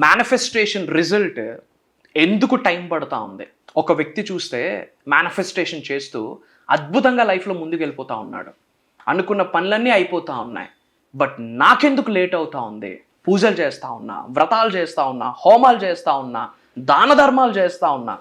Manifestation result ఎందుకు time పడతా ఉంది? ఒక వ్యక్తి చూస్తే మేనిఫెస్టేషన్ చేస్తూ అద్భుతంగా లైఫ్లో ముందుకు వెళ్ళిపోతూ ఉన్నాడు, అనుకున్న పనులన్నీ అయిపోతూ ఉన్నాయి. బట్ నాకెందుకు లేట్ అవుతా ఉంది? పూజలు చేస్తూ ఉన్నా, వ్రతాలు చేస్తూ ఉన్నా, హోమాలు చేస్తూ ఉన్నా, దాన ధర్మాలు చేస్తూ ఉన్నా,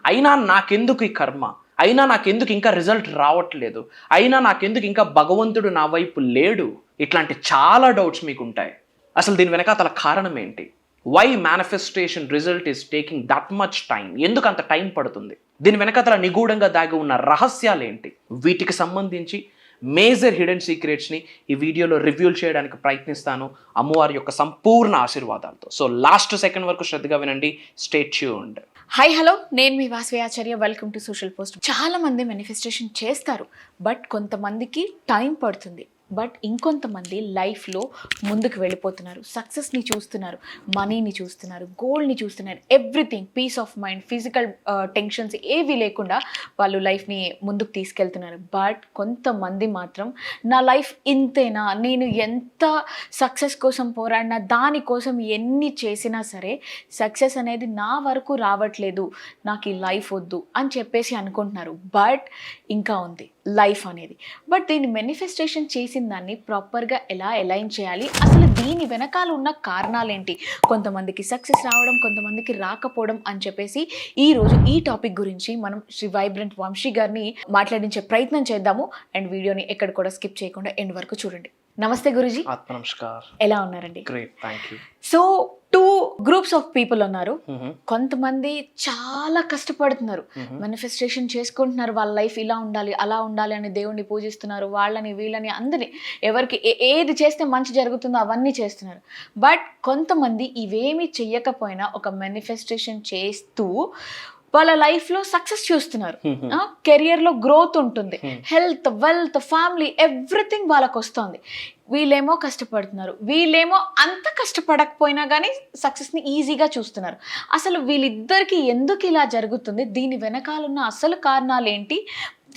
అయినా నాకెందుకు ఈ కర్మ? అయినా నాకెందుకు ఇంకా రిజల్ట్ రావట్లేదు? అయినా నాకెందుకు ఇంకా భగవంతుడు నా వైపు లేడు? ఇట్లాంటి చాలా డౌట్స్ మీకు ఉంటాయి. అసలు దీని వెనకాతల కారణం ఏంటి? Why manifestation result is taking that much time? ఎందుకు అంత టైం పడుతుంది? దీని వెనకాతల నిగూఢంగా దాగి ఉన్న రహస్యాలు ఏంటి? వీటికి సంబంధించి మేజర్ హిడెన్ సీక్రెట్స్ని ఈ వీడియోలో రివ్యూల్ చేయడానికి ప్రయత్నిస్తాను, అమ్మవారి యొక్క సంపూర్ణ ఆశీర్వాదాలతో. సో లాస్ట్ సెకండ్ వరకు శ్రద్ధగా వినండి. Stay tuned. హాయ్ హలో, నేను మీ Vasavi Acharya. Welcome to Social Post. చాలా మంది మేనిఫెస్టేషన్ చేస్తారు, బట్ కొంతమందికి టైం పడుతుంది. బట్ ఇంకొంతమంది లైఫ్లో ముందుకు వెళ్ళిపోతున్నారు, సక్సెస్ని చూస్తున్నారు, మనీని చూస్తున్నారు, గోల్డ్ని చూస్తున్నారు, everything, piece of mind, physical tensions ఏవి లేకుండా వాళ్ళు లైఫ్ని ముందుకు తీసుకెళ్తున్నారు. బట్ కొంతమంది మాత్రం నా లైఫ్ ఇంతేనా, నేను ఎంత సక్సెస్ కోసం పోరాడినా, దానికోసం ఎన్ని చేసినా సరే సక్సెస్ అనేది నా వరకు రావట్లేదు, నాకు ఈ లైఫ్ వద్దు అని చెప్పేసి అనుకుంటున్నారు. బట్ ఇంకా ఉంది లైఫ్ అనేది. బట్ దీన్ని మేనిఫెస్టేషన్ చేసిన దాన్ని ప్రాపర్గా ఎలా అలైన్ చేయాలి, అసలు దీని వెనకాల ఉన్న కారణాలు ఏంటి, కొంతమందికి సక్సెస్ రావడం, కొంతమందికి రాకపోవడం అని చెప్పేసి ఈరోజు ఈ టాపిక్ గురించి మనం శ్రీ వైబ్రెంట్ వంశీ గారిని మాట్లాడించే ప్రయత్నం చేద్దాము. అండ్ వీడియోని ఎక్కడ కూడా స్కిప్ చేయకుండా ఎండ్ వరకు చూడండి. నమస్తే గురుజీ. ఆత్మ నమస్కార్. ఎలా ఉన్నారండి? Great, thank you. So 2 groups of people ఉన్నారు. కొంతమంది చాలా కష్టపడుతున్నారు, మేనిఫెస్టేషన్ చేసుకుంటున్నారు, వాళ్ళ లైఫ్ ఇలా ఉండాలి, అలా ఉండాలి అని దేవుణ్ణి పూజిస్తున్నారు, వాళ్ళని వీళ్ళని అందరినీ, ఎవరికి ఏది చేస్తే మంచి జరుగుతుందో అవన్నీ చేస్తున్నారు. బట్ కొంతమంది ఇవేమీ చెయ్యకపోయినా ఒక మేనిఫెస్టేషన్ చేస్తూ వాళ్ళ లైఫ్లో సక్సెస్ చూస్తున్నారు, కెరియర్లో గ్రోత్ ఉంటుంది, హెల్త్, వెల్త్, ఫ్యామిలీ, ఎవ్రీథింగ్ వాళ్ళకు వస్తుంది. వీళ్ళేమో కష్టపడుతున్నారు, వీళ్ళేమో అంత కష్టపడకపోయినా కానీ సక్సెస్ని ఈజీగా చూస్తున్నారు. అసలు వీళ్ళిద్దరికి ఎందుకు ఇలా జరుగుతుంది, దీని వెనకాలన్న అసలు కారణాలు ఏంటి,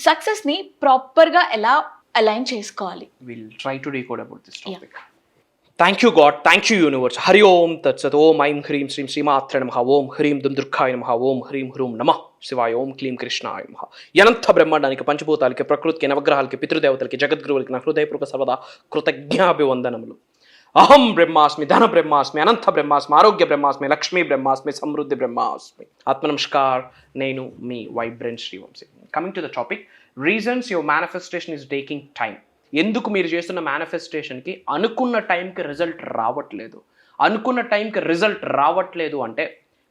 సక్సెస్ని ప్రాపర్గా ఎలా అలైన్ చేసుకోవాలి? Will try to decode about this topic. Thank you God, thank you universe. హరి ఓం తత్సత్. ఓం ఐం హ్రీం శ్రీం శ్రీమాత్రే నమః. ఓం హ్రీం దుం దుర్గాయ నమః. ఓం హ్రీం హ్రూం నమః శివాయ. ఓం క్లీం కృష్ణాయ నమః. అనంత బ్రహ్మాండానికి, పంచభూతాలకి, ప్రకృతికి, నవగ్రహాలకి, పితృదేవతలకి, జగద్గురువులకి నా హృదయపూర్వక సర్వదా కృతజ్ఞాభివందనములు. అహం బ్రహ్మాస్మి, ధన బ్రహ్మాస్మి, అనంత బ్రహ్మాస్మి, ఆరోగ్య బ్రహ్మాస్మి, లక్ష్మీ బ్రహ్మాస్మి, సమృద్ధి బ్రహ్మాస్మి. ఆత్మ నమస్కార్. నేను మీ vibrant Srivamsi. Coming to the topic, reasons your manifestation is taking time. ఎందుకు మీరు చేస్తున్న మేనిఫెస్టేషన్కి అనుకున్న టైంకి రిజల్ట్ రావట్లేదు? అనుకున్న టైంకి రిజల్ట్ రావట్లేదు అంటే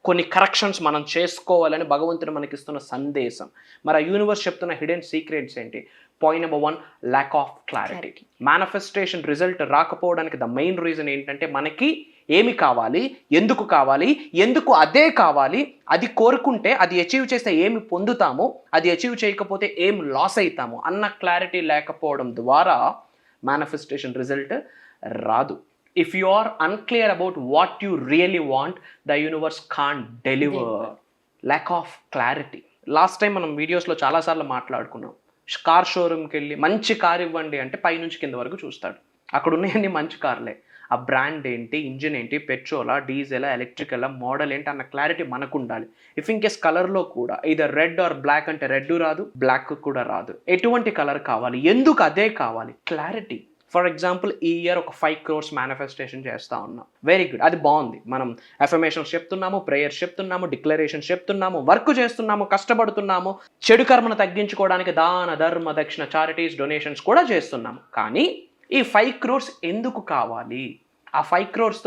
కొన్ని కరెక్షన్స్ మనం చేసుకోవాలని భగవంతుడు మనకి ఇస్తున్న సందేశం. మరి ఆ యూనివర్స్ చెప్తున్న హిడెన్ సీక్రెట్స్ ఏంటి? Point number 1, lack of clarity. Manifestation result రాకపోవడానికి ద మెయిన్ రీజన్ ఏంటంటే మనకి ఏమి కావాలి, ఎందుకు కావాలి, ఎందుకు అదే కావాలి, అది కోరుకుంటే అది అచీవ్ చేస్తే ఏమి పొందుతాము, అది అచీవ్ చేయకపోతే ఏం లాస్ అవుతాము అన్న క్లారిటీ లేకపోవడం ద్వారా మేనిఫెస్టేషన్ రిజల్ట్ రాదు. If you are unclear about what you really want, the universe can't deliver. Lack of clarity. Last time మనం వీడియోస్లో చాలాసార్లు మాట్లాడుకున్నాం. కార్ షోరూమ్కి వెళ్ళి మంచి కార్ ఇవ్వండి అంటే పైనుంచి కింద వరకు చూస్తాడు, అక్కడ ఉన్నాయన్నీ మంచి కార్లే. ఆ బ్రాండ్ ఏంటి, ఇంజిన్ ఏంటి, పెట్రోలా, డీజిలా, ఎలక్ట్రికలా, మోడల్ ఏంటి అన్న క్లారిటీ మనకు ఉండాలి. ఇఫ్ ఇన్ కేస్ కలర్లో కూడా ఇదర్ రెడ్ ఆర్ బ్లాక్ అంటే రెడ్ రాదు, బ్లాక్ కూడా రాదు. ఎటువంటి కలర్ కావాలి, ఎందుకు అదే కావాలి, క్లారిటీ. ఫర్ ఎగ్జాంపుల్ ఈ ఇయర్ ఒక 5 crores మేనిఫెస్టేషన్ చేస్తూ ఉన్నాం. వెరీ గుడ్, అది బాగుంది. మనం అఫర్మేషన్స్ చెప్తున్నాము, ప్రేయర్స్ చెప్తున్నాము, డిక్లరేషన్స్ చెప్తున్నాము, వర్క్ చేస్తున్నాము, కష్టపడుతున్నాము, చెడు కర్మను తగ్గించుకోవడానికి దాన ధర్మ దక్షిణ చారిటీస్ డొనేషన్స్ కూడా చేస్తున్నాము. కానీ ఈ 5 crores ఎందుకు కావాలి? ఆ 5 crores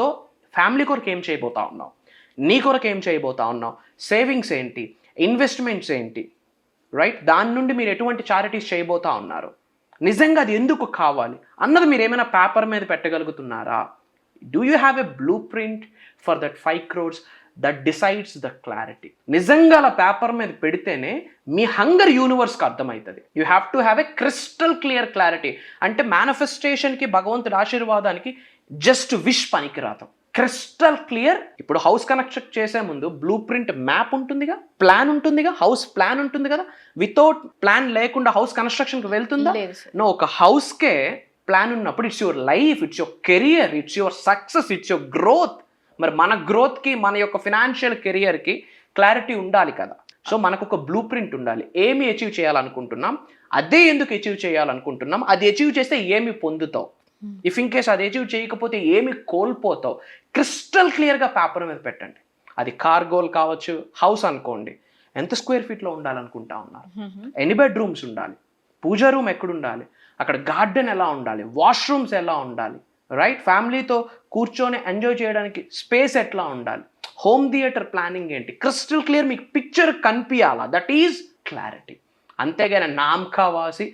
ఫ్యామిలీ కొరకు ఏం చేయబోతా ఉన్నావు, నీ కొరకు ఏం చేయబోతా ఉన్నావు, సేవింగ్స్ ఏంటి, ఇన్వెస్ట్మెంట్స్ ఏంటి, రైట్? దాని నుండి మీరు ఎటువంటి చారిటీస్ చేయబోతా ఉన్నారు, నిజంగా అది ఎందుకు కావాలి అన్నది మీరు ఏమైనా పేపర్ మీద పెట్టగలుగుతున్నారా? Do you have a blue print for that 5 crores that decides the clarity? నిజంగా అలా పేపర్ మీద పెడితేనే మీ హంగర్ యూనివర్స్కి అర్థమవుతుంది. You have to have a crystal clear clarity. అంటే మేనిఫెస్టేషన్కి, భగవంతుడి ఆశీర్వాదానికి జస్ట్ విష్ పనికిరాదు, క్రిస్టల్ క్లియర్. ఇప్పుడు హౌస్ కన్స్ట్రక్ట్ చేసే ముందు బ్లూ ప్రింట్ మ్యాప్ ఉంటుందిగా, ప్లాన్ ఉంటుందిగా, హౌస్ ప్లాన్ ఉంటుంది కదా. వితౌట్ ప్లాన్ లేకుండా హౌస్ కన్స్ట్రక్షన్కి వెళ్తుందా? నో. ఒక హౌస్కే ప్లాన్ ఉన్నప్పుడు it's your life, it's your career, it's your success, it's your growth. మరి మన గ్రోత్కి, మన యొక్క ఫినాన్షియల్ కెరియర్కి క్లారిటీ ఉండాలి కదా. సో మనకు ఒక బ్లూ ప్రింట్ ఉండాలి. ఏమి అచీవ్ చేయాలనుకుంటున్నాం, అదే ఎందుకు అచీవ్ చేయాలనుకుంటున్నాం, అది అచీవ్ చేస్తే ఏమి పొందుతావు, ఇఫ్ ఇన్ కేస్ అది అచీవ్ చేయకపోతే ఏమి కోల్పోతావు, క్రిస్టల్ క్లియర్గా పేపర్ మీద పెట్టండి. అది కార్ గోల్ కావచ్చు, హౌస్ అనుకోండి, ఎంత స్క్వేర్ ఫీట్లో ఉండాలనుకుంటా ఉన్నారు, ఎన్ని బెడ్రూమ్స్ ఉండాలి, పూజా రూమ్ ఎక్కడ ఉండాలి, అక్కడ గార్డెన్ ఎలా ఉండాలి, వాష్రూమ్స్ ఎలా ఉండాలి, రైట్, ఫ్యామిలీతో కూర్చొని ఎంజాయ్ చేయడానికి స్పేస్ ఎట్లా ఉండాలి, హోమ్ థియేటర్ ప్లానింగ్ ఏంటి, క్రిస్టల్ క్లియర్ మీకు పిక్చర్ కనిపించాలా. That is clarity. అంతేగాని నామకావాసి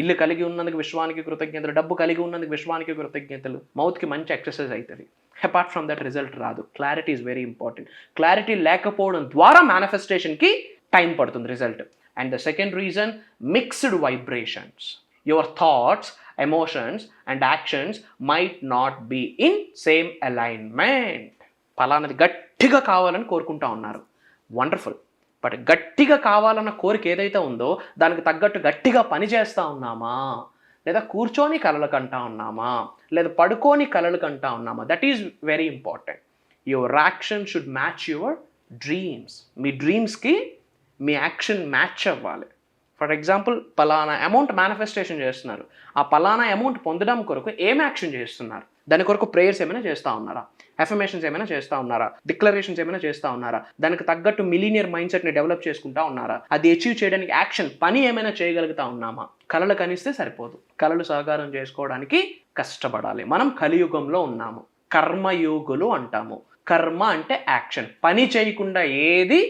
ఇల్లు కలిగి ఉన్నందుకు విశ్వానికి కృతజ్ఞతలు, డబ్బు కలిగి ఉన్నందుకు విశ్వానికి కృతజ్ఞతలు, మౌత్కి మంచి ఎక్సర్సైజ్ అవుతుంది, అపార్ట్ ఫ్రమ్ దట్ రిజల్ట్ రాదు. Clarity is very important. Clarity లేకపోవడం ద్వారా మేనిఫెస్టేషన్కి టైం పడుతుంది result. And the second reason, mixed vibrations. Your thoughts, emotions and actions might not be in same alignment. పలానది గట్టిగా కావాలని కోరుకుంటా ఉన్నారు, వండర్ఫుల్. బట్ గట్టిగా కావాలన్న కోరిక ఏదైతే ఉందో దానికి తగ్గట్టు గట్టిగా పని చేస్తూ ఉన్నామా, లేదా కూర్చొని కలలు కంటా ఉన్నామా, లేదా పడుకొని కలలు కంటా ఉన్నామా, that is very important. Your action should match your dreams. మీ డ్రీమ్స్కి మీ యాక్షన్ మ్యాచ్ అవ్వాలి. ఫర్ ఎగ్జాంపుల్, పలానా అమౌంట్ మేనిఫెస్టేషన్ చేస్తున్నారు, ఆ పలానా అమౌంట్ పొందడం కొరకు ఏం యాక్షన్ చేస్తున్నారు, దాని కొరకు ప్రేయర్స్ ఏమైనా చేస్తూ ఉన్నారా, అఫర్మేషన్స్ ఏమైనా చేస్తూ ఉన్నారా, డిక్లరేషన్స్ ఏమైనా చేస్తూ ఉన్నారా, దానికి తగ్గట్టు మిలీనియర్ మైండ్ సెట్ని డెవలప్ చేసుకుంటా ఉన్నారా, అది అచీవ్ చేయడానికి యాక్షన్ పని ఏమైనా చేయగలుగుతా ఉన్నామా. కళలు కనిస్తే సరిపోదు, కళలు సాకారం చేసుకోవడానికి కష్టపడాలి. మనం కలియుగంలో ఉన్నాము, కర్మయోగులు అంటాము. కర్మ అంటే యాక్షన్, పని చేయకుండా ఏది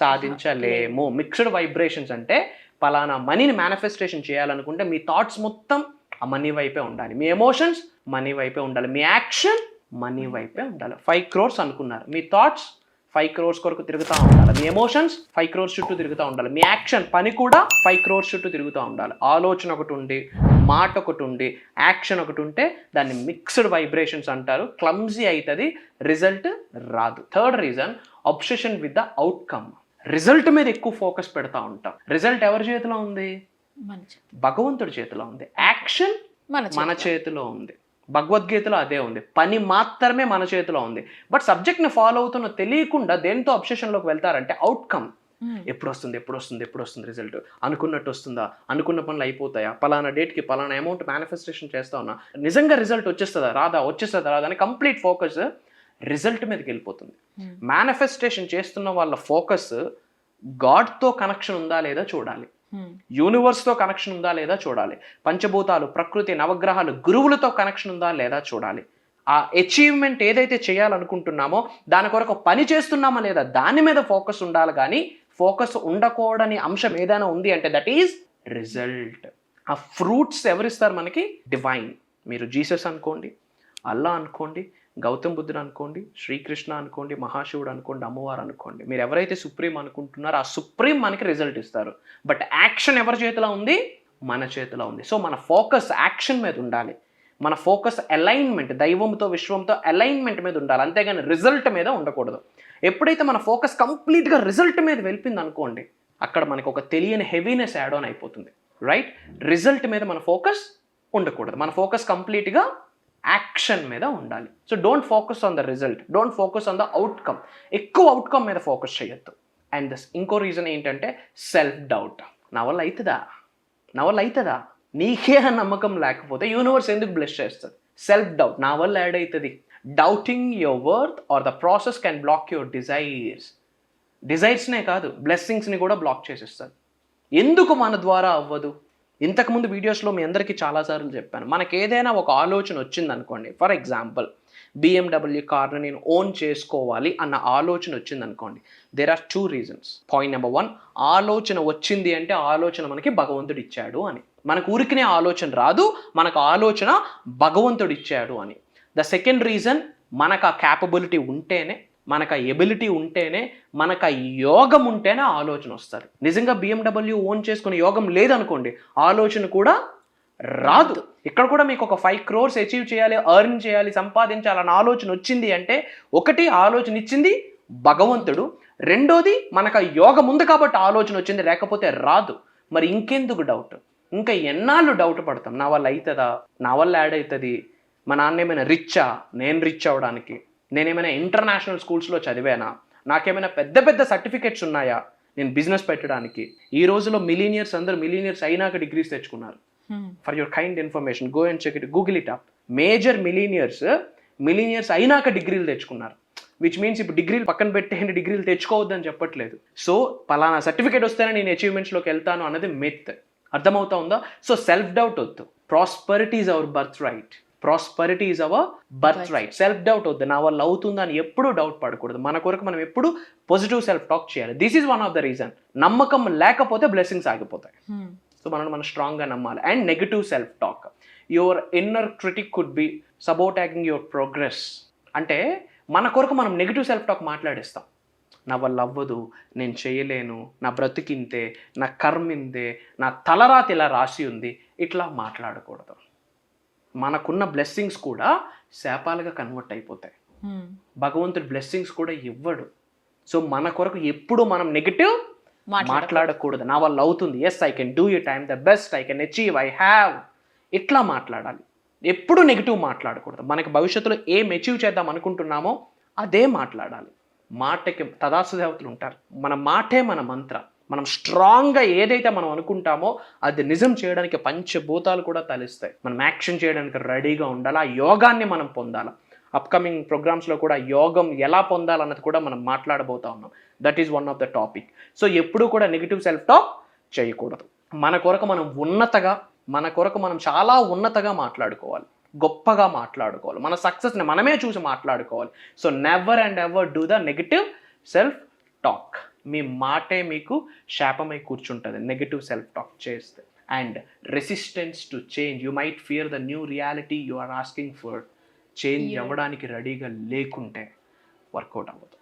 సాధించలేము. మిక్స్డ్ వైబ్రేషన్స్ అంటే పలానా మనీని మేనిఫెస్టేషన్ చేయాలనుకుంటే మీ థాట్స్ మొత్తం ఆ మనీ వైపే ఉండాలి, మీ ఎమోషన్స్ మనీ వైపే ఉండాలి, మీ యాక్షన్ మనీ వైపే ఉండాలి. 5 crores అనుకున్నారు, మీ థాట్స్ 5 crores కొరకు తిరుగుతూ ఉండాలి, మీ ఎమోషన్స్ 5 crores చుట్టూ తిరుగుతూ ఉండాలి, మీ యాక్షన్ పని కూడా 5 crores చుట్టూ తిరుగుతూ ఉండాలి. ఆలోచన ఒకటి ఉండి, మాట ఒకటి ఉండి, యాక్షన్ ఒకటి ఉంటే దాన్ని మిక్స్డ్ వైబ్రేషన్స్ అంటారు. క్లమ్జీ అవుతుంది, రిజల్ట్ రాదు. Third reason, obsession with the outcome. Result మీద ఎక్కువ ఫోకస్ పెడతా ఉంటాం. రిజల్ట్ ఎవరి చేతిలో ఉంది? భగవంతుడి చేతిలో ఉంది. యాక్షన్ మన చేతిలో ఉంది. భగవద్గీతలో అదే ఉంది, పని మాత్రమే మన చేతిలో ఉంది. బట్ సబ్జెక్ట్ని ఫాలో అవుతున్న తెలియకుండా దేంతో అబ్సెషన్లోకి వెళ్తారంటే అవుట్కమ్. ఎప్పుడు వస్తుంది, ఎప్పుడు వస్తుంది, ఎప్పుడు వస్తుంది రిజల్ట్, అనుకున్నట్టు వస్తుందా, అనుకున్న పనులు అయిపోతాయా, పలానా డేట్కి పలానా అమౌంట్ మేనిఫెస్టేషన్ చేస్తా ఉన్నా, నిజంగా రిజల్ట్ వచ్చేస్తుందా రాదా, వచ్చేస్తుందా రాదా అని కంప్లీట్ ఫోకస్ రిజల్ట్ మీదకి వెళ్ళిపోతుంది. మేనిఫెస్టేషన్ చేస్తున్న వాళ్ళ ఫోకస్ గాడ్తో కనెక్షన్ ఉందా లేదా చూడాలి, యూనివర్స్తో కనెక్షన్ ఉందా లేదా చూడాలి, పంచభూతాలు, ప్రకృతి, నవగ్రహాలు, గురువులతో కనెక్షన్ ఉందా లేదా చూడాలి. ఆ అచీవ్మెంట్ ఏదైతే చేయాలనుకుంటున్నామో దాని కొరకు పని చేస్తున్నామా లేదా దాని మీద ఫోకస్ ఉండాలి. కానీ ఫోకస్ ఉండకూడని అంశం ఏదైనా ఉంది అంటే దట్ ఈజ్ రిజల్ట్. ఆ ఫ్రూట్స్ ఎవరిస్తారు మనకి? డివైన్. మీరు జీసస్ అనుకోండి, అల్లా అనుకోండి, గౌతమ్ బుద్ధుడు అనుకోండి, శ్రీకృష్ణ అనుకోండి, మహాశివుడు అనుకోండి, అమ్మవారు అనుకోండి, మీరు ఎవరైతే సుప్రీం అనుకుంటున్నారో ఆ సుప్రీం మనకి రిజల్ట్ ఇస్తారు. బట్ యాక్షన్ ఎవరి చేతిలో ఉంది? మన చేతిలో ఉంది. సో మన ఫోకస్ యాక్షన్ మీద ఉండాలి, మన ఫోకస్ అలైన్మెంట్, దైవంతో విశ్వంతో అలైన్మెంట్ మీద ఉండాలి, అంతేగాని రిజల్ట్ మీద ఉండకూడదు. ఎప్పుడైతే మన ఫోకస్ కంప్లీట్గా రిజల్ట్ మీద వెళ్ళింది అనుకోండి, అక్కడ మనకు ఒక తెలియని హెవీనెస్ యాడ్ ఆన్ అయిపోతుంది, రైట్. రిజల్ట్ మీద మన ఫోకస్ ఉండకూడదు, మన ఫోకస్ కంప్లీట్గా యాక్షన్ మీద ఉండాలి. So don't focus on the result, don't focus on the outcome. ఎక్కువ అవుట్కమ్ మీద ఫోకస్ చేయొద్దు. అండ్ ఇంకో రీజన్ ఏంటంటే సెల్ఫ్ డౌట్. నా వల్ల అవుతుందా, నీకే నమ్మకం లేకపోతే యూనివర్స్ ఎందుకు బ్లెస్ చేస్తుంది? సెల్ఫ్ డౌట్, నా వల్ల యాడ్ అవుతుంది. Doubting your worth or the process can block your డిజైర్స్నే కాదు, బ్లెస్సింగ్స్ని కూడా బ్లాక్ చేసేస్తుంది. ఎందుకు మన ద్వారా అవ్వదు? ఇంతకుముందు వీడియోస్లో మీ అందరికీ చాలాసార్లు చెప్పాను, మనకి ఏదైనా ఒక ఆలోచన వచ్చిందనుకోండి, ఫర్ ఎగ్జాంపుల్ BMW కార్ని నేను ఓన్ చేసుకోవాలి అన్న ఆలోచన వచ్చిందనుకోండి, there are 2 reasons. Point number 1, ఆలోచన వచ్చింది అంటే ఆలోచన మనకి భగవంతుడు ఇచ్చాడు అని. మనకు ఊరికినే ఆలోచన రాదు, మనకు ఆలోచన భగవంతుడు ఇచ్చాడు అని. ద సెకండ్ రీజన్, మనకు ఆ క్యాపబిలిటీ ఉంటేనే, మనకు ఆ ఎబిలిటీ ఉంటేనే, మనకు ఆ యోగం ఉంటేనే ఆలోచన వస్తుంది. నిజంగా BMW ఓన్ చేసుకునే యోగం లేదనుకోండి, ఆలోచన కూడా రాదు. ఇక్కడ కూడా మీకు ఒక 5 crores అచీవ్ చేయాలి, ఎర్న్ చేయాలి, సంపాదించాలన్న ఆలోచన వచ్చింది అంటే, ఒకటి ఆలోచన ఇచ్చింది భగవంతుడు, రెండోది మనకు ఆ యోగం ఉంది కాబట్టి ఆలోచన వచ్చింది, లేకపోతే రాదు. మరి ఇంకెందుకు డౌట్? ఇంకా ఎన్నాళ్ళు డౌట్ పడతాం? నా వల్ల అవుతుందా, నా వల్ల యాడ్ అవుతుంది, మా నాన్న ఏమైనా రిచ్చా, నేను రిచ్ అవ్వడానికి, నేనేమైనా ఇంటర్నేషనల్ స్కూల్స్లో చదివానా, నాకేమైనా పెద్ద పెద్ద సర్టిఫికెట్స్ ఉన్నాయా నేను బిజినెస్ పెట్టడానికి? ఈ రోజులో మిలీనియర్స్ అందరూ మిలీనియర్స్ అయినాక డిగ్రీస్ తెచ్చుకున్నారు. For your kind information, go and check it, Google it up. Major millionaires అయినాక డిగ్రీలు తెచ్చుకున్నారు. విచ్ మీన్స్ ఇప్పుడు డిగ్రీలు పక్కన పెట్టేయండి, డిగ్రీలు తెచ్చుకోవద్దని చెప్పట్లేదు. సో పలానా సర్టిఫికేట్ వస్తేనే నేను అచీవ్మెంట్స్లోకి వెళ్తాను అన్నది మిత్. అర్థమవుతా ఉందా? సో సెల్ఫ్ డౌట్ వద్దు. Prosperity is our birth right. Self doubt వద్దు. నా వల్ల అవుతుందా అని ఎప్పుడూ డౌట్ పడకూడదు. మన కొరకు మనం ఎప్పుడు పాజిటివ్ సెల్ఫ్ టాక్ చేయాలి. This is one of the reason. నమ్మకం లేకపోతే బ్లెస్సింగ్స్ ఆగిపోతాయి. సో మనం స్ట్రాంగ్గా నమ్మాలి. And negative self talk, your inner critic could be sabotaging your progress. అంటే మన కొరకు మనం నెగిటివ్ సెల్ఫ్ టాక్ మాట్లాడేస్తాం. నా వల్ల అవ్వదు, నేను చేయలేను, నా బ్రతికింతే, నా కర్మిందే, నా తలరాతి ఇలా రాసి ఉంది, ఇట్లా మాట్లాడకూడదు. మనకున్న బ్లెస్సింగ్స్ కూడా శాపాలుగా కన్వర్ట్ అయిపోతాయి. భగవంతుడు బ్లెస్సింగ్స్ కూడా ఇవ్వడు. సో మన కొరకు ఎప్పుడు మనం నెగిటివ్ మాట్లాడకూడదు. నా వల్ల అవుతుంది, yes I can do it, I'm the best, I can achieve, I have, ఇట్లా మాట్లాడాలి. ఎప్పుడు నెగిటివ్ మాట్లాడకూడదు. మనకి భవిష్యత్తులో ఏం అచీవ్ చేద్దాం అనుకుంటున్నామో అదే మాట్లాడాలి. మాటకి తదాస్తు దేవతలు ఉంటారు. మన మాటే మన మంత్ర. మనం స్ట్రాంగ్గా ఏదైతే మనం అనుకుంటామో అది నిజం చేయడానికి పంచభూతాలు కూడా తలిస్తాయి. మనం యాక్షన్ చేయడానికి రెడీగా ఉండాలి. ఆ యోగాన్ని మనం పొందాలి. అప్కమింగ్ ప్రోగ్రామ్స్లో కూడా యోగం ఎలా పొందాలన్నది కూడా మనం మాట్లాడబోతా ఉన్నాం. That is one of the topic. So ఎప్పుడు కూడా నెగిటివ్ సెల్ఫ్ టాక్ చేయకూడదు. మన కొరకు మనం చాలా ఉన్నతగా మాట్లాడుకోవాలి, గొప్పగా మాట్లాడుకోవాలి, మన సక్సెస్ని మనమే చూసి మాట్లాడుకోవాలి. So never and ever do the negative self talk. మీ మాటే మీకు శాపమై కూర్చుంటుంది నెగిటివ్ సెల్ఫ్ టాక్ చేస్తే. And resistance to change, you might fear the new reality you are asking for. Change అవ్వడానికి రెడీగా లేకుంటే వర్కౌట్ అవ్వదు.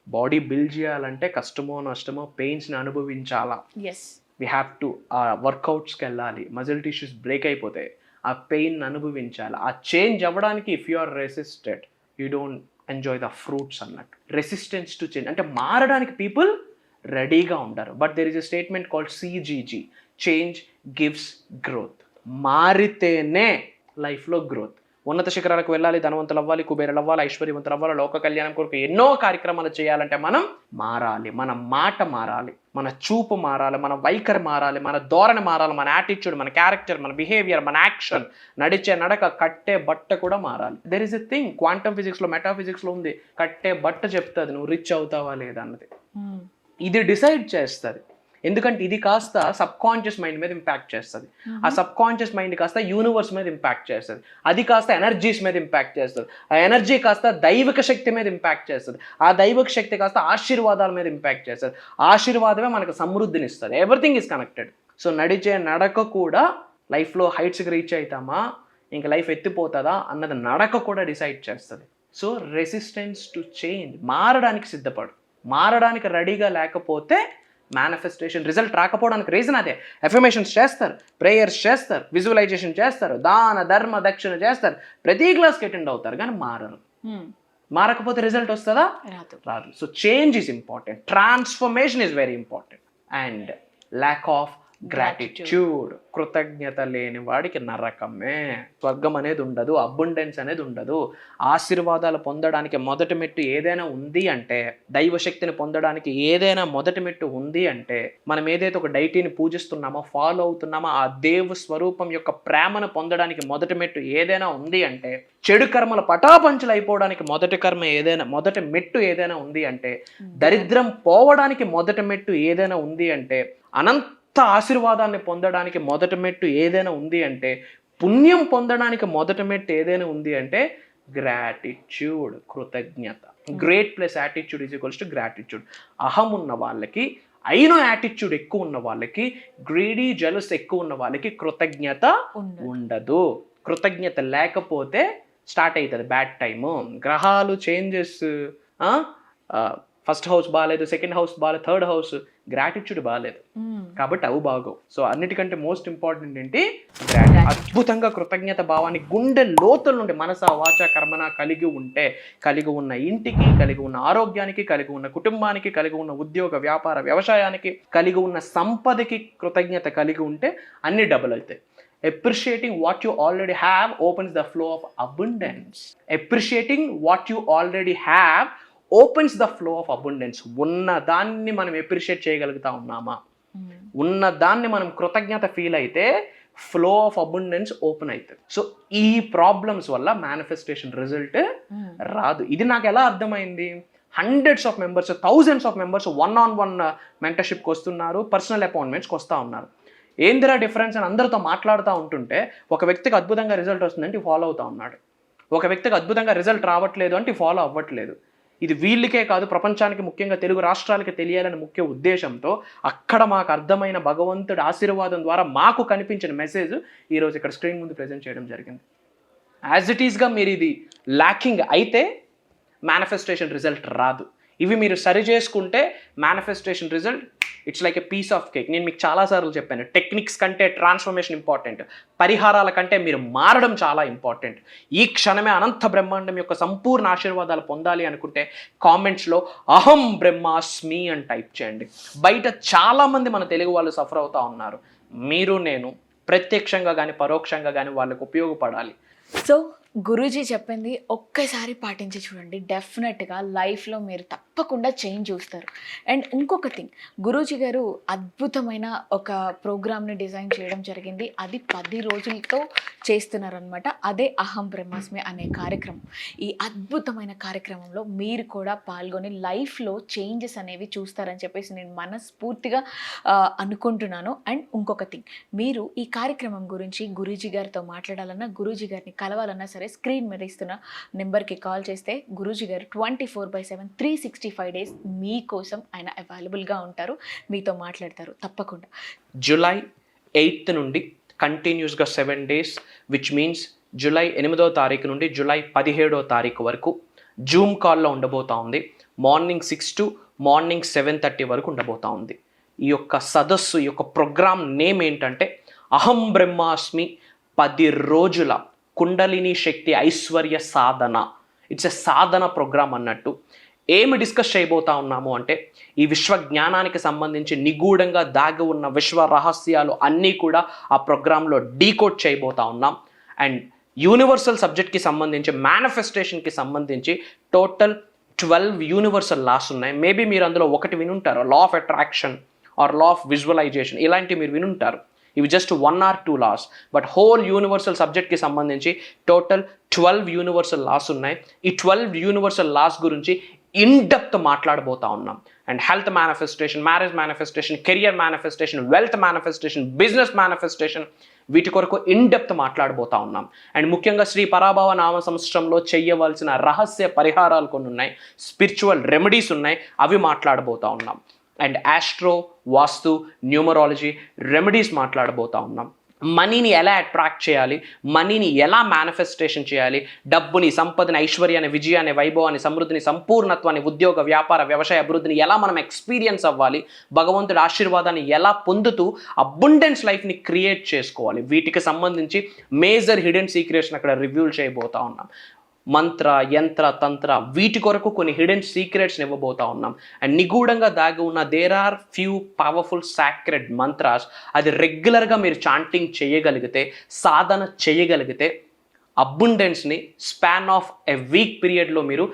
బాడీ బిల్డ్ చేయాలంటే కష్టమో నష్టమో పెయిన్స్ని అనుభవించాలా. వీ హ్యావ్ టు వర్కౌట్స్కి వెళ్ళాలి. మజిల్ టిష్యూస్ బ్రేక్ అయిపోతాయి, ఆ పెయిన్ అనుభవించాలి. ఆ చేంజ్ అవ్వడానికి if you are resisted you don't enjoy the fruits అన్నట్టు. రెసిస్టెన్స్ టు చేంజ్ అంటే మారడానికి పీపుల్ రెడీగా ఉంటారు. But there is a statement called CGG, change gives growth. మారితేనే లైఫ్లో గ్రోత్. ఉన్నత శిఖరాలకు వెళ్ళాలి, ధనవంతులు అవ్వాలి, కుబేరులు అవ్వాలి, ఐశ్వర్యవంతులు అవ్వాలి, లోక కళ్యాణం కొరకు ఎన్నో కార్యక్రమాలు చేయాలంటే మనం మారాలి. మన మాట మారాలి, మన చూపు మారాలి, మన వైఖరి మారాలి, మన ధోరణి మారాలి, మన యాటిట్యూడ్, మన క్యారెక్టర్, మన బిహేవియర్, మన యాక్షన్, నడిచే నడక, కట్టే బట్ట కూడా మారాలి. There is a thing quantum ఫిజిక్స్లో, మెటాఫిజిక్స్లో ఉంది, కట్టే బట్ట చెప్తుంది నువ్వు రిచ్ అవుతావా లేదా అన్నది. ఇది డిసైడ్ చేస్తుంది. ఎందుకంటే ఇది కాస్త సబ్ కాన్షియస్ మైండ్ మీద ఇంపాక్ట్ చేస్తుంది. ఆ సబ్ కాన్షియస్ మైండ్ కాస్త యూనివర్స్ మీద ఇంపాక్ట్ చేస్తుంది. అది కాస్త ఎనర్జీస్ మీద ఇంపాక్ట్ చేస్తుంది. ఆ ఎనర్జీ కాస్త దైవిక శక్తి మీద ఇంపాక్ట్ చేస్తుంది. ఆ దైవిక శక్తి కాస్త ఆశీర్వాదాల మీద ఇంపాక్ట్ చేస్తుంది. ఆశీర్వాదమే మనకు సమృద్ధిని ఇస్తుంది. Everything is connected. సో నడిచే నడక కూడా లైఫ్లో హైట్స్కి రీచ్ అవుతామా, ఇంకా లైఫ్ ఎత్తిపోతుందా అన్నది నడక కూడా డిసైడ్ చేస్తుంది. సో రెసిస్టెన్స్ టు చేంజ్, మారడానికి సిద్ధపడు. మారడానికి రెడీగా లేకపోతే మేనిఫెస్టేషన్ రిజల్ట్ రాకపోవడానికి రీజన్ అదే. ఎఫర్మేషన్స్ చేస్తారు, ప్రేయర్స్ చేస్తారు, విజువలైజేషన్ చేస్తారు, దాన ధర్మ దక్షిణ చేస్తారు, ప్రతి క్లాస్కి అటెండ్ అవుతారు, కానీ మారరు. మారకపోతే రిజల్ట్ వస్తుందా? రాదు. So change is important, transformation is very important. And lack of gratitude, కృతజ్ఞత లేని వాడికి నరకమే. స్వర్గం అనేది ఉండదు, అబండెన్స్ అనేది ఉండదు. ఆశీర్వాదాలు పొందడానికి మొదటి మెట్టు ఏదైనా ఉంది అంటే, దైవశక్తిని పొందడానికి ఏదైనా మొదటి మెట్టు ఉంది అంటే, మనం ఏదైతే ఒక డైటీని పూజిస్తున్నామో, ఫాలో అవుతున్నామో, ఆ దేవ స్వరూపం యొక్క ప్రేమను పొందడానికి మొదటి మెట్టు ఏదైనా ఉంది అంటే, చెడు కర్మలు పటాపంచలు అయిపోవడానికి మొదటి మెట్టు ఏదైనా ఉంది అంటే, దరిద్రం పోవడానికి మొదటి మెట్టు ఏదైనా ఉంది అంటే, అనంత ఆశీర్వాదాన్ని పొందడానికి మొదటి మెట్టు ఏదైనా ఉంది అంటే, పుణ్యం పొందడానికి మొదటి మెట్టు ఏదైనా ఉంది అంటే గ్రాటిట్యూడ్, కృతజ్ఞత. Great plus attitude is equals to gratitude. అహం ఉన్న వాళ్ళకి, అయినో యాటిట్యూడ్ ఎక్కువ ఉన్న వాళ్ళకి, గ్రీడీ జెలస్ ఎక్కువ ఉన్న వాళ్ళకి కృతజ్ఞత ఉండదు. కృతజ్ఞత లేకపోతే స్టార్ట్ అవుతుంది బ్యాడ్ టైము. గ్రహాలు చేంజెస్, ఫస్ట్ హౌస్ బాగాలేదు, సెకండ్ హౌస్ బాగాలేదు, థర్డ్ హౌస్, గ్రాటిట్యూడ్ బాగాలేదు, కాబట్టి అవి బాగోవు. సో అన్నిటికంటే మోస్ట్ ఇంపార్టెంట్ ఏంటి? అద్భుతంగా కృతజ్ఞత భావాన్ని గుండె లోతుల నుండి మనస వాచ కర్మన కలిగి ఉంటే, కలిగి ఉన్న ఇంటికి, కలిగి ఉన్న ఆరోగ్యానికి, కలిగి ఉన్న కుటుంబానికి, కలిగి ఉన్న ఉద్యోగ వ్యాపార వ్యవసాయానికి, కలిగి ఉన్న సంపదకి కృతజ్ఞత కలిగి ఉంటే అన్ని డబుల్ అవుతాయి. Appreciating what you already have opens the flow of abundance. Appreciating what you already have opens the flow of abundance. ఉన్న దాన్ని మనం ఎప్రిషియేట్ చేయగలుగుతా ఉన్నామా, ఉన్న దాన్ని మనం కృతజ్ఞత ఫీల్ అయితే ఫ్లో ఆఫ్ అబండెన్స్ ఓపెన్ అవుతుంది. సో ఈ ప్రాబ్లమ్స్ వల్ల మేనిఫెస్టేషన్ రిజల్ట్ రాదు. ఇది నాకు ఎలా అర్థమైంది? Hundreds of members, thousands of members 1-on-1 మెంటర్షిప్కి వస్తున్నారు, పర్సనల్ అపాయింట్మెంట్స్కి వస్తూ ఉన్నారు. ఏందిరా డిఫరెన్స్ అని అందరితో మాట్లాడుతూ ఉంటుంటే, ఒక వ్యక్తికి అద్భుతంగా రిజల్ట్ వస్తుందంటే ఫాలో అవుతూ ఉన్నాడు, ఒక వ్యక్తికి అద్భుతంగా రిజల్ట్ రావట్లేదు అంటే ఫాలో అవ్వట్లేదు. ఇది వీళ్ళకే కాదు, ప్రపంచానికి, ముఖ్యంగా తెలుగు రాష్ట్రాలకి తెలియాలని ముఖ్య ఉద్దేశంతో అక్కడ మాకు అర్థమైన భగవంతుడి ఆశీర్వాదం ద్వారా మాకు కనిపించిన మెసేజ్ ఈరోజు ఇక్కడ స్క్రీన్ ముందు ప్రజెంట్ చేయడం జరిగింది. యాజ్ ఇట్ ఈస్గా మీరు ఇది ల్యాకింగ్ అయితే మేనిఫెస్టేషన్ రిజల్ట్ రాదు. ఇవి మీరు సరి చేసుకుంటే manifestation result it's like a piece of cake. నేను మీకు చాలాసార్లు చెప్పాను, టెక్నిక్స్ కంటే ట్రాన్స్ఫర్మేషన్ ఇంపార్టెంట్, పరిహారాల కంటే మీరు మారడం చాలా ఇంపార్టెంట్. ఈ క్షణమే అనంత బ్రహ్మాండం యొక్క సంపూర్ణ ఆశీర్వాదాలు పొందాలి అనుకుంటే కామెంట్స్లో అహం బ్రహ్మాస్మి అని టైప్ చేయండి. బయట చాలామంది మన తెలుగు వాళ్ళు సఫర్ అవుతూ ఉన్నారు. మీరు నేను ప్రత్యక్షంగా కానీ పరోక్షంగా కానీ వాళ్ళకు ఉపయోగపడాలి. సో గురూజీ చెప్పింది ఒక్కసారి పాటించి చూడండి, డెఫినెట్గా లైఫ్లో మీరు తప్పకుండా చేంజ్ చూస్తారు. అండ్ ఇంకొక థింగ్, గురూజీ గారు అద్భుతమైన ఒక ప్రోగ్రామ్ని డిజైన్ చేయడం జరిగింది. అది 10 రోజులతో చేస్తున్నారనమాట. అదే అహం బ్రహ్మాస్మి అనే కార్యక్రమం. ఈ అద్భుతమైన కార్యక్రమంలో మీరు కూడా పాల్గొని లైఫ్లో చేంజెస్ అనేవి చూస్తారని చెప్పేసి నేను మనస్ఫూర్తిగా అనుకుంటున్నాను. అండ్ ఇంకొక థింగ్, మీరు ఈ కార్యక్రమం గురించి గురూజీ గారితో మాట్లాడాలన్నా, గురూజీ గారిని కలవాలన్నా సరే స్క్రీన్ మీద ఇస్తున్న నెంబర్కి కాల్ చేస్తే గురూజీ గారు 24/7 365 days మీకోసం ఆయన అవైలబుల్గా ఉంటారు, మీతో మాట్లాడతారు తప్పకుండా. జూలై 8th నుండి కంటిన్యూస్గా 7 days, విచ్ మీన్స్ జూలై 8వ తారీఖు నుండి జూలై 17వ తారీఖు వరకు జూమ్ కాల్లో ఉండబోతా ఉంది. మార్నింగ్ 6 to మార్నింగ్ 7:30 వరకు ఉండబోతా ఉంది. ఈ యొక్క సదస్సు, ఈ యొక్క ప్రోగ్రామ్ నేమ్ ఏంటంటే అహం బ్రహ్మాస్మి 10 రోజుల కుండలిని శక్తి ఐశ్వర్య సాధన. ఇట్స్ ఎ సాధన ప్రోగ్రామ్ అన్నట్టు. ఏమి డిస్కస్ చేయబోతా ఉన్నాము అంటే, ఈ విశ్వ జ్ఞానానికి సంబంధించి నిగూఢంగా దాగి ఉన్న విశ్వ రహస్యాలు అన్నీ కూడా ఆ ప్రోగ్రాంలో డీకోడ్ చేయబోతా ఉన్నాం. అండ్ యూనివర్సల్ సబ్జెక్ట్కి సంబంధించి, మేనిఫెస్టేషన్కి సంబంధించి టోటల్ 12 యూనివర్సల్ లాస్ ఉన్నాయి. మేబీ మీరు అందులో ఒకటి వినుంటారు, law of attraction or law of visualization, ఇలాంటివి మీరు వినుంటారు. ఇవి just 1 or 2 laws, but whole universal సబ్జెక్ట్కి సంబంధించి టోటల్ 12 యూనివర్సల్ లాస్ ఉన్నాయి. ఈ 12 యూనివర్సల్ లాస్ గురించి ఇన్ డెప్త్ మాట్లాడబోతా ఉన్నాం. And health manifestation, marriage manifestation, career manifestation, wealth manifestation, business manifestation, వీటి కొరకు ఇన్ డెప్త్ మాట్లాడబోతా ఉన్నాం. అండ్ ముఖ్యంగా శ్రీ పరాభవ నామ సంవత్సరంలో చేయవలసిన రహస్య పరిహారాలు కొన్ని ఉన్నాయి, స్పిరిచువల్ రెమెడీస్ ఉన్నాయి, అవి మాట్లాడబోతా ఉన్నాం. And astro, vastu, numerology remedies మాట్లాడబోతా ఉన్నాం. మనీని ఎలా అట్రాక్ట్ చేయాలి, మనీని ఎలా మేనిఫెస్టేషన్ చేయాలి, డబ్బుని, సంపదని, ఐశ్వర్యాన్ని, విజయాన్ని, వైభవాన్ని, సమృద్ధిని, సంపూర్ణత్వాన్ని, ఉద్యోగ, వ్యాపార, వ్యవసాయ అభివృద్ధిని ఎలా మనం ఎక్స్పీరియన్స్ అవ్వాలి, భగవంతుడి ఆశీర్వాదాన్ని ఎలా పొందుతూ అబండెన్స్ లైఫ్ని క్రియేట్ చేసుకోవాలి, వీటికి సంబంధించి మేజర్ హిడెన్ సీక్రెట్స్ని అక్కడ రివ్యూ చేయబోతా ఉన్నాం. మంత్ర, యంత్ర, తంత్ర, వీటి కొరకు కొన్ని హిడెన్ సీక్రెట్స్ని ఇవ్వబోతా ఉన్నాం. అండ్ నిగూఢంగా దాగి ఉన్న there are few powerful sacred mantras. అది రెగ్యులర్గా మీరు చాంటింగ్ చేయగలిగితే, సాధన చేయగలిగితే అబండెన్స్ని స్పాన్ ఆఫ్ ఎ వీక్ పీరియడ్లో మీరు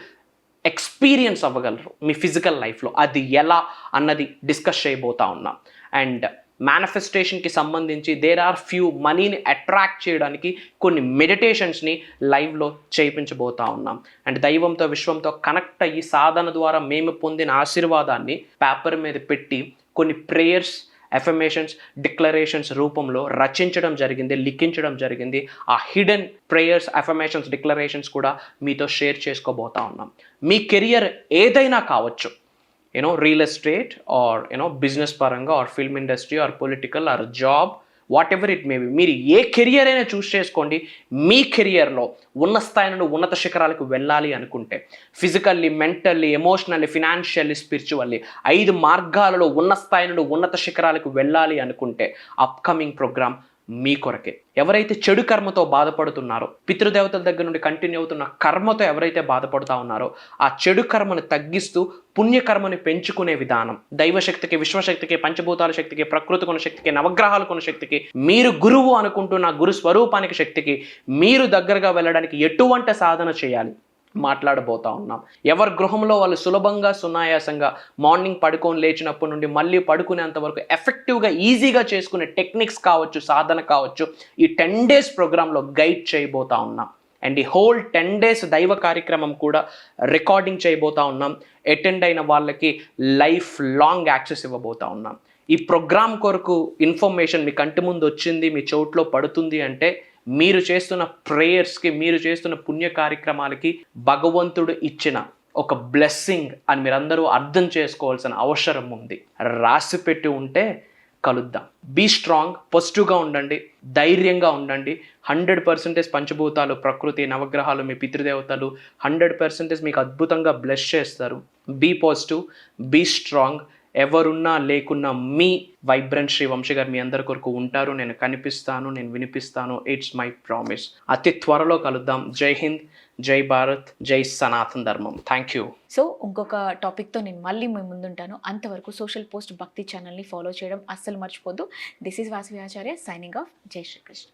ఎక్స్పీరియన్స్ అవ్వగలరు మీ ఫిజికల్ లైఫ్లో. అది ఎలా అన్నది డిస్కస్ చేయబోతా ఉన్నాం. అండ్ మేనిఫెస్టేషన్కి సంబంధించి దేర్ ఆర్ ఫ్యూ మనీని అట్రాక్ట్ చేయడానికి కొన్ని మెడిటేషన్స్ని లైవ్లో చేయించబోతా ఉన్నాం. అండ్ దైవంతో, విశ్వంతో కనెక్ట్ అయ్యి సాధన ద్వారా మేము పొందిన ఆశీర్వాదాన్ని పేపర్ మీద పెట్టి కొన్ని ప్రేయర్స్, ఎఫర్మేషన్స్, డిక్లరేషన్స్ రూపంలో రచించడం జరిగింది, లిఖించడం జరిగింది. ఆ హిడెన్ ప్రేయర్స్, ఎఫర్మేషన్స్, డిక్లరేషన్స్ కూడా మీతో షేర్ చేసుకోబోతా ఉన్నాం. మీ కెరియర్ ఏదైనా కావచ్చు, రియల్ ఎస్టేట్ ఆర్ బిజినెస్ పరంగా or film industry or political or job, whatever it may be, మీరు ఏ కెరియర్ అయినా చూస్ చేసుకోండి. మీ కెరియర్లో ఉన్న స్థాయి నుండి ఉన్నత శిఖరాలకు వెళ్ళాలి అనుకుంటే, physically, mentally, emotionally, financially, spiritually 5 మార్గాలలో ఉన్న స్థాయి నుండి ఉన్నత శిఖరాలకు వెళ్ళాలి అనుకుంటే అప్కమింగ్ ప్రోగ్రామ్ మీ కొరకే. ఎవరైతే చెడు కర్మతో బాధపడుతున్నారో, పితృదేవతల దగ్గర నుండి కంటిన్యూ అవుతున్న కర్మతో ఎవరైతే బాధపడుతూ ఉన్నారో, ఆ చెడు కర్మను తగ్గిస్తూ పుణ్యకర్మని పెంచుకునే విధానం, దైవశక్తికి, విశ్వశక్తికి, పంచభూతాల శక్తికి, ప్రకృతి కొన శక్తికి, నవగ్రహాలు కొన శక్తికి, మీరు గురువు అనుకుంటున్న గురు స్వరూపానికి శక్తికి మీరు దగ్గరగా వెళ్ళడానికి ఎటువంటి సాధన చేయాలి మాట్లాడబోతా ఉన్నాం. ఎవరి గృహంలో వాళ్ళు సులభంగా సునాయాసంగా మార్నింగ్ పడుకొని లేచినప్పటి నుండి మళ్ళీ పడుకునేంత వరకు ఎఫెక్టివ్గా ఈజీగా చేసుకునే టెక్నిక్స్ కావచ్చు, సాధన కావచ్చు, ఈ 10 days ప్రోగ్రాంలో గైడ్ చేయబోతా ఉన్నాం. అండ్ ఈ హోల్ 10 days దైవ కార్యక్రమం కూడా రికార్డింగ్ చేయబోతా ఉన్నాం. అటెండ్ అయిన వాళ్ళకి లైఫ్ లాంగ్ యాక్సెస్ ఇవ్వబోతా ఉన్నాం. ఈ ప్రోగ్రామ్ కొరకు ఇన్ఫర్మేషన్ మీ కంటి ముందు వచ్చింది, మీ చోట్లో పడుతుంది అంటే మీరు చేస్తున్న ప్రేయర్స్కి, మీరు చేస్తున్న పుణ్య కార్యక్రమాలకి భగవంతుడు ఇచ్చిన ఒక బ్లెస్సింగ్ అని మీరందరూ అర్థం చేసుకోవాల్సిన అవసరం ఉంది. రాసి పెట్టి ఉంటే కలుద్దాం. బీ స్ట్రాంగ్, పాజిటివ్గా ఉండండి, ధైర్యంగా ఉండండి. 100% పంచభూతాలు, ప్రకృతి, నవగ్రహాలు, మీ పితృదేవతలు 100% మీకు అద్భుతంగా బ్లెస్ చేస్తారు. Be positive, be strong. ఎవరున్నా లేకున్నా మీ వైబ్రెంట్ శ్రీ వంశీ గారు మీ అందరి కొరకు ఉంటారు. నేను కనిపిస్తాను, నేను వినిపిస్తాను. It's my promise. అతి త్వరలో కలుద్దాం. జై హింద్, జై భారత్, జై సనాతన ధర్మం. Thank you. సో ఇంకొక టాపిక్తో నేను మళ్ళీ మీ ముందుంటాను. అంతవరకు సోషల్ పోస్ట్ భక్తి ఛానల్ని ఫాలో చేయడం అస్సలు మర్చిపోద్దు. This is Vasavi Acharya signing off. జై శ్రీకృష్ణ.